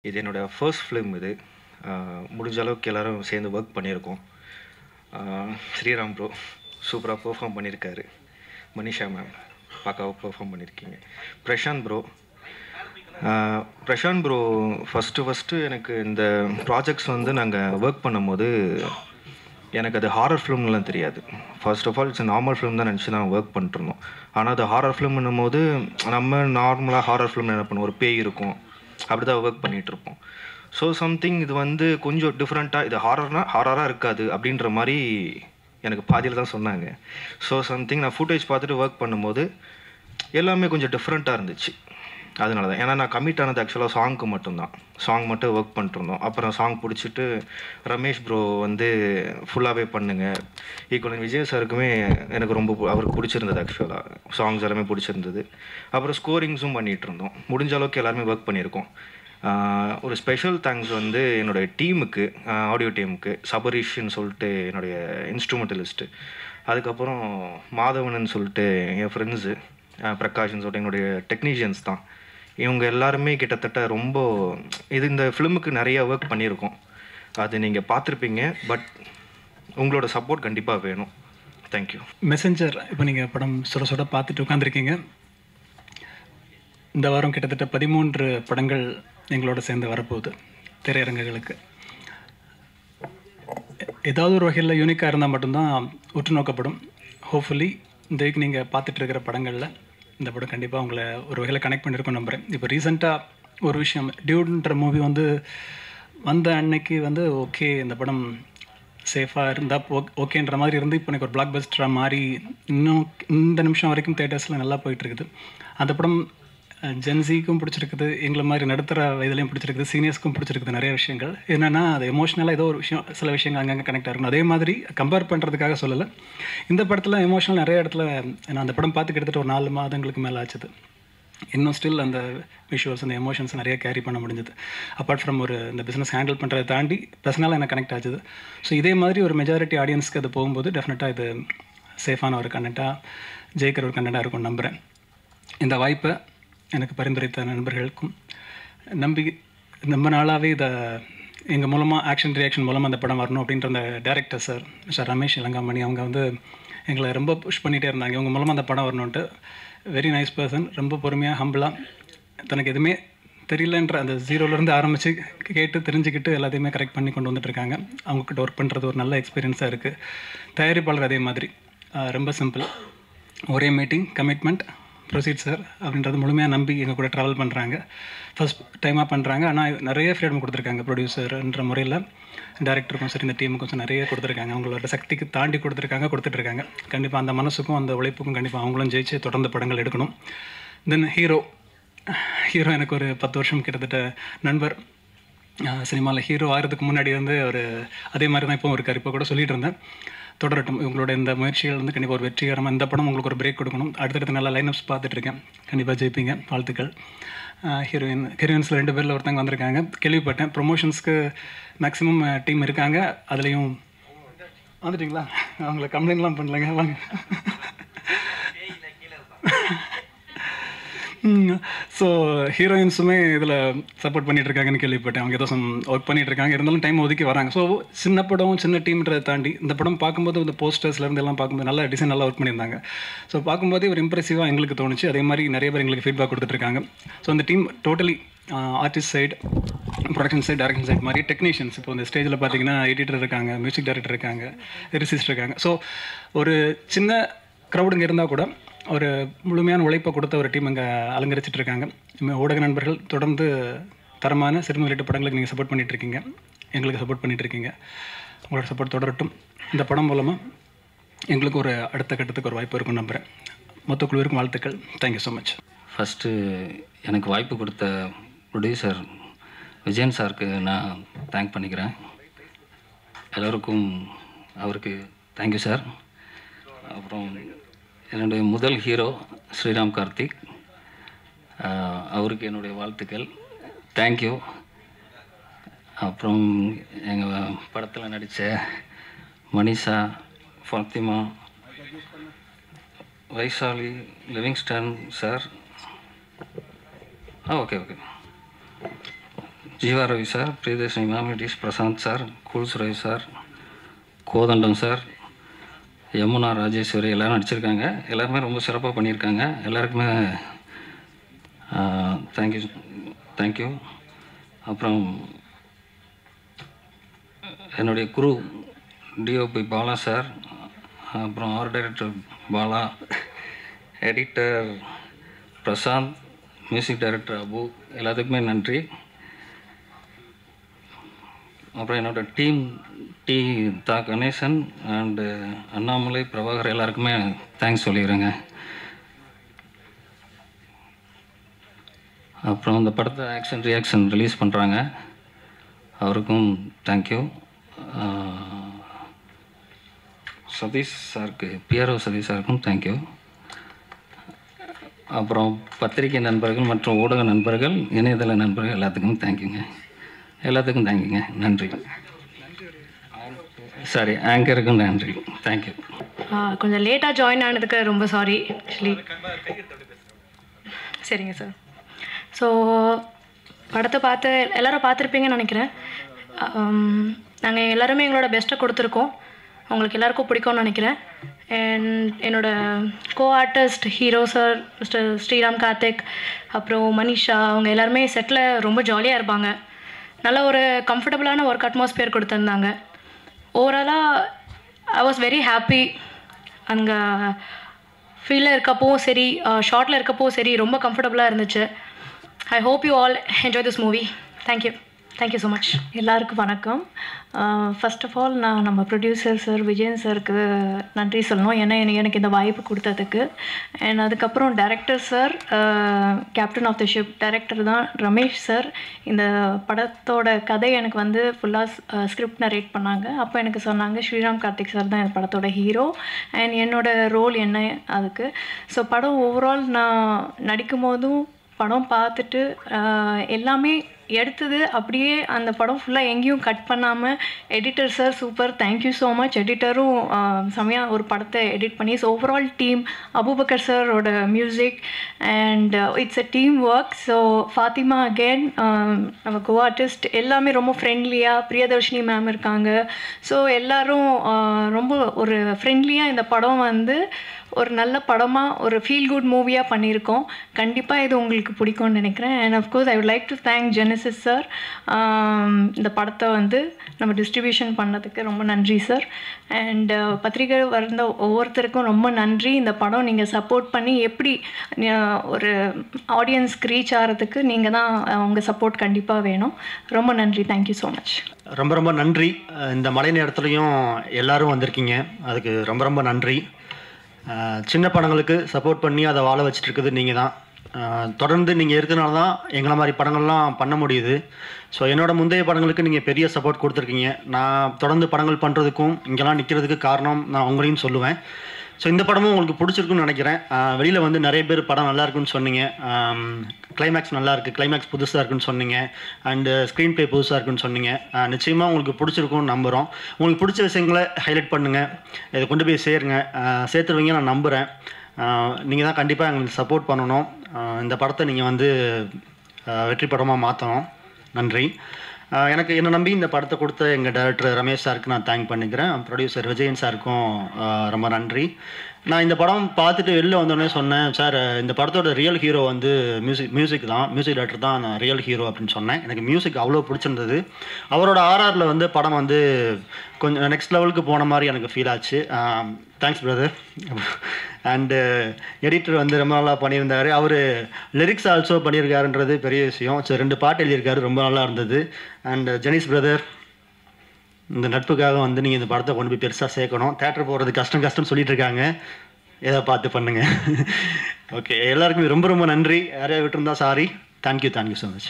இது என்னோட first film இது. முடிஞ்ச அளவுக்கு எல்லாரும் சேர்ந்து ஒர்க் பண்ணியிருக்கோம். ஸ்ரீராம் ப்ரோ சூப்பரா பெர்ஃபார்ம் பண்ணியிருக்காரு. மனிஷா மேம் பக்காவா பெர்ஃபார்ம் பண்ணியிருக்கீங்க. பிரசாந்த் ப்ரோ ஃபஸ்ட்டு எனக்கு இந்த ப்ராஜெக்ட்ஸ் வந்து நாங்கள் ஒர்க் பண்ணும்போது எனக்கு அது ஹாரர் ஃபிலிம்லாம் தெரியாது. First of all it's normal film தான் நினச்சி தான் ஒர்க் பண்ணிட்டுருந்தோம். ஆனால் அது ஹாரர் ஃபிலிம்னும் போது நம்ம நார்மலாக ஹாரர் ஃபிலிம் என்ன பண்ணுவோம், ஒரு பேய் இருக்கும், அப்படி தான் ஒர்க் பண்ணிகிட்ருப்போம். ஸோ சம்திங் இது வந்து கொஞ்சம் டிஃப்ரெண்ட்டாக, இது ஹாரராக இருக்காது அப்படின்ற மாதிரி எனக்கு பாதியில் தான் சொன்னாங்க. ஸோ சம்திங் நான் ஃபுட்டேஜ் பார்த்துட்டு ஒர்க் பண்ணும்போது எல்லாமே கொஞ்சம் டிஃப்ரெண்ட்டாக இருந்துச்சு. அதனால தான், ஏன்னா நான் கமிட் ஆனது ஆக்சுவலாக சாங்க்கு மட்டும்தான். சாங் மட்டும் ஒர்க் பண்ணிட்டுருந்தோம். அப்புறம் சாங் பிடிச்சிட்டு ரமேஷ் ப்ரோ வந்து ஃபுல்லாகவே பண்ணுங்க. ஈக்குவலன் விஜய் சாருக்குமே எனக்கு ரொம்ப அவருக்கு பிடிச்சிருந்தது. ஆக்சுவலாக சாங்ஸ் எல்லாமே பிடிச்சிருந்தது. அப்புறம் ஸ்கோரிங்ஸும் பண்ணிகிட்டு இருந்தோம். முடிஞ்ச அளவுக்கு எல்லாருமே ஒர்க் பண்ணியிருக்கோம். ஒரு ஸ்பெஷல் தேங்க்ஸ் வந்து என்னுடைய டீமுக்கு, ஆடியோ டீமுக்கு, சபரீஷ்ன்னு சொல்லிட்டு என்னுடைய இன்ஸ்ட்ருமெண்டலிஸ்ட்டு, அதுக்கப்புறம் மாதவனன்னு சொல்லிட்டு என் ஃப்ரெண்ட்ஸு, பிரகாஷ்ன்னு சொல்லிட்டு என்னுடைய டெக்னீஷியன்ஸ் தான். இவங்க எல்லாருமே கிட்டத்தட்ட ரொம்ப இந்த ஃபிலிமுக்கு நிறையா ஒர்க் பண்ணியிருக்கோம். அது நீங்கள் பார்த்துருப்பீங்க. பட் உங்களோட சப்போர்ட் கண்டிப்பாக வேணும். தேங்க்யூ. மெசஞ்சர் இப்போ நீங்கள் படம் சுட பார்த்துட்டு உட்காந்துருக்கீங்க. இந்த வாரம் கிட்டத்தட்ட 13 படங்கள் எங்களோட சேர்ந்து வரப்போகுது திரையரங்குகளுக்கு. ஏதாவது ஒரு வகையில் யூனிக்காக இருந்தால் மட்டும்தான் உற்று நோக்கப்படும். ஹோப்ஃபுல்லி இந்த வீக் நீங்கள் பார்த்துட்டு இருக்கிற படங்களில் இந்த படம் கண்டிப்பாக உங்களை ஒரு வகையில் கனெக்ட் பண்ணியிருக்கோம் நம்புகிறேன். இப்போ ரீசெண்டாக ஒரு விஷயம், டியூட்ன்ற மூவி வந்து வந்த அன்னைக்கு வந்து ஓகே இந்த படம் சேஃபாக இருந்தால் ஓகேன்ற மாதிரி இருந்து இப்போ எனக்கு ஒரு பிளாக் பஸ்டராக மாறி இன்னும் இந்த நிமிஷம் வரைக்கும் தேட்டர்ஸில் நல்லா போயிட்டுருக்குது. அந்த படம் ஜென்சிக்கும் பிடிச்சிருக்குது, எங்களை மாதிரி நடுத்தர வயதுலையும் பிடிச்சிருக்குது, சீனியர்ஸ்க்கும் பிடிச்சிருக்குது. நிறைய விஷயங்கள் என்னென்னா அது எமோஷ்னலாக ஏதோ ஒரு விஷயம், சில விஷயங்கள் அங்கங்கே கனெக்ட் ஆகணும். அதே மாதிரி கம்பேர் பண்ணுறதுக்காக சொல்லலை, இந்த படத்தில் எமோஷ்னல் நிறைய இடத்துல நான் அந்த படம் பார்த்து கிட்டத்தட்ட ஒரு 4 மாதங்களுக்கு மேலே ஆச்சுது. இன்னும் ஸ்டில் அந்த விஷுவல்ஸ், அந்த எமோஷன்ஸ் நிறைய கேரி பண்ண முடிஞ்சது. அப்பார்ட் ஃப்ரம் ஒரு இந்த பிஸ்னஸ் ஹேண்டில் பண்ணுறதை தாண்டி பர்சனலாக எனக்கு கனெக்ட் ஆச்சுது. ஸோ இதே மாதிரி ஒரு மெஜாரிட்டி ஆடியன்ஸ்க்கு அது போகும்போது டெஃபினட்டாக இது சேஃபான ஒரு கண்டென்ட்டாக, ஜெயிக்கிற ஒரு கண்டென்ட்டாக இருக்கும்னு நம்புகிறேன். இந்த வாய்ப்பை எனக்கு பரிந்துரைத்த நண்பர்களுக்கும் நம்பி ரொம்ப நாளாகவே இதை எங்கள் மூலமாக ஆக்ஷன் ரியாக்ஷன் மூலமாக அந்த படம் வரணும் அப்படின்ற அந்த டேரக்டர் சார் மிஸ்டர் ரமேஷ் இளங்காமணி, அவங்க வந்து எங்களை ரொம்ப புஷ் பண்ணிகிட்டே இருந்தாங்க. இவங்க மூலமாக அந்த படம் வரணுன்ட்டு. Very nice person. ரொம்ப பொறுமையாக ஹம்பிளாக தனக்கு எதுவுமே தெரியலன்ற அந்த ஜீரோலேருந்து ஆரம்பித்து கேட்டு தெரிஞ்சுக்கிட்டு எல்லாத்தையுமே கரெக்ட் பண்ணி கொண்டு வந்துட்டுருக்காங்க. அவங்கக்கிட்ட ஒர்க் பண்ணுறது ஒரு நல்ல எக்ஸ்பீரியன்ஸாக இருக்குது. தயாரிப்பாளர் அதே மாதிரி ரொம்ப சிம்பிள், ஒரே மீட்டிங், கமிட்மெண்ட், ப்ரொசீட் சார் அப்படின்றது முழுமையாக நம்பி எங்கள் கூட ட்ராவல் பண்ணுறாங்க. ஃபஸ்ட் டைமாக பண்ணுறாங்க. ஆனால் நிறைய ஃப்ரீடம் கொடுத்துருக்காங்க. ப்ரொடியூசர்ன்ற முறையில் டேரக்டருக்கும் சரி இந்த டீமுக்கும் சரி நிறைய கொடுத்துருக்காங்க. அவங்களோட சக்திக்கு தாண்டி கொடுத்துட்ருக்காங்க. கண்டிப்பாக அந்த மனசுக்கும் அந்த உழைப்புக்கும் கண்டிப்பாக அவங்களும் ஜெயிச்சு தொடர்ந்து படங்கள் எடுக்கணும். தென் ஹீரோ எனக்கு ஒரு 10 வருஷம் கிட்டத்தட்ட நண்பர். சினிமாவில் ஹீரோ ஆகிறதுக்கு முன்னாடி வந்து அவர் அதே மாதிரி தான் இப்போ இருக்கார். இப்போ கூட சொல்லிகிட்டு இருந்தேன், தொடரட்டும் இவங்களோட இந்த முயற்சிகள் வந்து கண்டிப்பாக ஒரு வெற்றிகரமாக. இந்த படம் உங்களுக்கு ஒரு பிரேக் கொடுக்கணும். அடுத்தடுத்து நல்லா லைனப்ஸ் பார்த்துட்ருக்கேன். கண்டிப்பாக ஜெயிப்பீங்க, வாழ்த்துக்கள். ஹீரோயின்ஸில் 2 பேரில் ஒருத்தங்க வந்திருக்காங்க, கேள்விப்பட்டேன். ப்ரொமோஷன்ஸ்க்கு மேக்ஸிமம் டீம் இருக்காங்க. அதுலேயும் வந்துட்டிங்களா? அவங்கள கம்ப்ளைண்ட்லாம் பண்ணலைங்க, வாங்க. ஸோ ஹீரோயின்ஸுமே இதில் சப்போர்ட் பண்ணிகிட்ருக்காங்கன்னு கேள்விப்பட்டேன். அவங்க ஏதோ ஒர்க் பண்ணிகிட்ருக்காங்க, இருந்தாலும் டைம் ஒதுக்கி வராங்க. ஸோ சின்ன படம், சின்ன டீம்ன்றதை தாண்டி இந்த படம் பார்க்கும்போது இந்த போஸ்டர்ஸ்லேருந்து எல்லாம் பார்க்கும்போது நல்லா டிசைன் நல்லா ஒர்க் பண்ணியிருந்தாங்க. ஸோ பார்க்கும்போதே ஒரு இம்ப்ரெசிவாக எங்களுக்கு தோணுச்சு. அதே மாதிரி நிறைய பேர் எங்களுக்கு ஃபீட்பேக் கொடுத்துட்ருக்காங்க. ஸோ அந்த team totally artist side, production side, direction side மாதிரி டெக்னீஷியன்ஸ். இப்போ இந்த ஸ்டேஜில் பார்த்தீங்கன்னா எடிட்டர் இருக்காங்க, மியூசிக் டைரக்டர் இருக்காங்க, லிரிசிஸ்ட் இருக்காங்க. ஸோ ஒரு சின்ன க்ரௌடுங்க இருந்தால் கூட ஒரு முழுமையான உழைப்பை கொடுத்த ஒரு டீம் அங்கே அலங்கரிச்சிட்டு இருக்காங்க. ஊடக நண்பர்கள் தொடர்ந்து தரமான சிறு முதலீட்டு படங்களுக்கு நீங்கள் சப்போர்ட் பண்ணிகிட்ருக்கீங்க, எங்களுக்கு சப்போர்ட் பண்ணிகிட்ருக்கீங்க. உங்களோட சப்போர்ட் தொடரட்டும். இந்த படம் மூலமாக எங்களுக்கு ஒரு அடுத்த கட்டத்துக்கு ஒரு வாய்ப்பு இருக்கும்னு நம்புகிறேன். மொத்த குழுவிற்கும் வாழ்த்துக்கள். Thank you so much. ஃபஸ்ட்டு எனக்கு வாய்ப்பு கொடுத்த ப்ரொடியூசர் விஜயன் சாருக்கு நான் தேங்க் பண்ணிக்கிறேன். எல்லோருக்கும் அவருக்கு தேங்க்யூ சார். அப்புறம் என்னுடைய முதல் ஹீரோ ஸ்ரீராம் கார்த்திக், அவருக்கு என்னுடைய வாழ்த்துக்கள், தேங்க்யூ. அப்புறம் எங்கள் படத்தில் நடித்த Manisha, Fathima, Vaishali, Livingston sir. Okay Jeeva Ravi sir, Priyadharshini ma'am, இடிஸ் பிரசாந்த் சார், கூல்ஸ் ரவி சார், கோதண்டம் சார், யமுனா ராஜேஸ்வரி எல்லோரும் நடிச்சிருக்காங்க. எல்லாருமே ரொம்ப சிறப்பாக பண்ணியிருக்காங்க. எல்லாருக்குமே தேங்க்யூ. அப்புறம் என்னுடைய குரு டிஓபி பாலா சார், அப்புறம் art director Bala, editor Prashanth, music director Abu, எல்லாத்துக்குமே நன்றி. அப்புறம் என்னோடய டீம் கணேசன் அண்டு அண்ணாமலை, பிரபாகர் எல்லாருக்குமே தேங்க்ஸ் சொல்லிடுறேங்க. அப்புறம் இந்த படத்தை ஆக்ஷன் ரியாக்ஷன் ரிலீஸ் பண்ணுறாங்க, அவருக்கும் தேங்க்யூ. சதீஷ் சாருக்கு, பிஆர்ஓ சதீஷ் சாருக்கும் தேங்க்யூ. அப்புறம் பத்திரிகை நண்பர்கள் மற்றும் ஊடக நண்பர்கள், இணையதள நண்பர்கள் எல்லாத்துக்கும் தேங்க்யூங்க. எல்லாத்துக்கும் தேங்க்யூங்க. நன்றி. சாரி, ஆங்கருக்கும் நன்றி. தேங்க்யூ. கொஞ்சம் லேட்டாக ஜாயின் ஆனதுக்கு ரொம்ப சாரி ஆக்சுவலி. சரிங்க சார். ஸோ படத்தை எல்லோரும் பார்த்துருப்பீங்கன்னு நினைக்கிறேன். நாங்கள் எல்லாருமே எங்களோட பெஸ்ட்டை கொடுத்துருக்கோம். உங்களுக்கு எல்லாருக்கும் பிடிக்கும்னு நினைக்கிறேன். அண்ட் என்னோடய co artist hero sir mister Sriram Karthik, அப்புறம் மனிஷா, அவங்க எல்லாருமே செட்டில் ரொம்ப ஜாலியாக இருப்பாங்க. நல்ல ஒரு கம்ஃபர்டபுளான ஒர்க் அட்மாஸ்பியர் கொடுத்துருந்தாங்க. ஓவராலாக ஐ வாஸ் வெரி ஹாப்பி. அங்கே ஃபீல்டில் இருக்கப்பவும் சரி, ஷார்ட்டில் இருக்கப்பவும் சரி, ரொம்ப கம்ஃபர்டபுளாக இருந்துச்சு. I hope you all enjoy this movie. Thank you so much. எல்லாருக்கும் வணக்கம். ஃபர்ஸ்ட் ஆஃப் ஆல் நான் நம்ம ப்ரொடியூசர் சார் விஜயன் சாருக்கு நன்றி சொல்லணும், ஏன்னா எனக்கு இந்த வாய்ப்பு கொடுத்ததுக்கு. அண்ட் அதுக்கப்புறம் director sir, captain of the ship director தான் ரமேஷ் சார். இந்த படத்தோட கதை எனக்கு வந்து ஃபுல்லாக ஸ்கிரிப்ட் நரேட் பண்ணாங்க. அப்போ எனக்கு சொன்னாங்க ஸ்ரீராம் கார்த்திக் சார் தான் இந்த படத்தோட ஹீரோ அண்ட் என்னோடய ரோல் என்ன அதுக்கு. ஸோ படம் ஓவரால் நான் நடிக்கும் போதும் படம் பார்த்துட்டு எல்லாமே எடுத்தது அப்படியே அந்த படம் ஃபுல்லாக எங்கேயும் கட் பண்ணாமல் editor sir super, thank you so much. எடிட்டரும் செமையாக ஒரு படத்தை எடிட் பண்ணி. ஸோ ஓவரால் டீம், அபுபக்கர் சாரோட music and it's a team work. So Fathima again நம்ம கோ ஆர்டிஸ்ட், எல்லாமே ரொம்ப ஃப்ரெண்ட்லியாக, பிரியதர்ஷினி மேம் இருக்காங்க. ஸோ எல்லோரும் ரொம்ப ஒரு ஃப்ரெண்ட்லியாக இந்த படம் வந்து ஒரு நல்ல படமாக, ஒரு ஃபீல் குட் மூவியாக பண்ணியிருக்கோம். கண்டிப்பாக இது உங்களுக்கு பிடிக்கும்னு நினைக்கிறேன். And of course I would like to thank Genesis sir. இந்த படத்தை வந்து நம்ம டிஸ்ட்ரிபியூஷன் பண்ணதுக்கு ரொம்ப நன்றி சார். அண்ட் பத்திரிகை வந்த ஒவ்வொருத்தருக்கும் ரொம்ப நன்றி. இந்த படம் நீங்கள் சப்போர்ட் பண்ணி எப்படி ஒரு ஆடியன்ஸ்க்கு ரீச் ஆகிறதுக்கு நீங்கள் தான் உங்கள் சப்போர்ட் கண்டிப்பாக வேணும். ரொம்ப நன்றி. Thank you so much. ரொம்ப நன்றி. இந்த மழை நேரத்துலையும் எல்லோரும் வந்திருக்கீங்க, அதுக்கு ரொம்ப நன்றி. சின்ன படங்களுக்கு சப்போர்ட் பண்ணி அதை வாழ வச்சுட்ருக்குது நீங்கள் தான். தொடர்ந்து நீங்கள் இருக்கிறனால தான் எங்களை மாதிரி படங்கள்லாம் பண்ண முடியுது. ஸோ என்னோடய முந்தைய படங்களுக்கு நீங்கள் பெரிய சப்போர்ட் கொடுத்துருக்கீங்க. நான் தொடர்ந்து படங்கள் பண்ணுறதுக்கும் இங்கெல்லாம் நிற்கிறதுக்கு காரணம் நான் உங்களையும் சொல்லுவேன். ஸோ இந்த படமும் உங்களுக்கு பிடிச்சிருக்குன்னு நினைக்கிறேன். வெளியில் வந்து நிறைய பேர் படம் நல்லா இருக்குன்னு சொன்னீங்க, கிளைமேக்ஸ் நல்லா இருக்குது, கிளைமேக்ஸ் புதுசாக இருக்குன்னு சொன்னீங்க, அண்டு ஸ்க்ரீன் ப்ளே புதுசாக இருக்குன்னு சொன்னீங்க. நிச்சயமாக உங்களுக்கு பிடிச்சிருக்கும்னு நம்புகிறோம். உங்களுக்கு பிடிச்ச விஷயங்களை ஹைலைட் பண்ணுங்கள், இதை கொண்டு போய் சேர்த்துருவீங்க நான் நம்புகிறேன். நீங்கள் தான் கண்டிப்பாக எங்களுக்கு சப்போர்ட் பண்ணணும். இந்த படத்தை நீங்கள் வந்து வெற்றி படமாக மாற்றணும். நன்றி. எனக்கு என்னை நம்பி இந்த படத்தை கொடுத்த எங்கள் டைரக்டர் ரமேஷ் சாருக்கு நான் தேங்க் பண்ணிக்கிறேன். ப்ரொடியூசர் விஜயன் சாருக்கும் ரொம்ப நன்றி. நான் இந்த படம் பார்த்துட்டு வெளில வந்தோடனே சொன்னேன், சார் இந்த படத்தோட ரியல் ஹீரோ வந்து மியூசிக் டைரக்டர் தான் ரியல் ஹீரோ அப்படின்னு சொன்னேன். எனக்கு மியூசிக் அவ்வளோ பிடிச்சிருந்தது. அவரோட ஆர்ஆரில் வந்து படம் வந்து கொஞ்சம் நெக்ஸ்ட் லெவலுக்கு போன மாதிரி எனக்கு ஃபீல் ஆச்சு. Thanks brother. அண்டு எடிட்டர் வந்து ரொம்ப நல்லா பண்ணியிருந்தார். அவர் லிரிக்ஸ் ஆல்சோ பண்ணியிருக்காருன்றது பெரிய விஷயம். ஸோ 2 பாட்டு எழுதியிருக்காரு, ரொம்ப நல்லா இருந்தது. அண்ட் ஜெனிஸ் பிரதர், இந்த நட்புக்காக வந்து நீங்கள் இந்த படத்தை கொண்டு போய் பெருசாக சேர்க்கணும். தேட்டர் போகிறது கஷ்டம் சொல்லிட்டு இருக்காங்க, எதை பார்த்து பண்ணுங்கள். ஓகே, எல்லாருக்குமே ரொம்ப நன்றி. யாரையா விட்டுருந்தா சாரி. Thank you so much.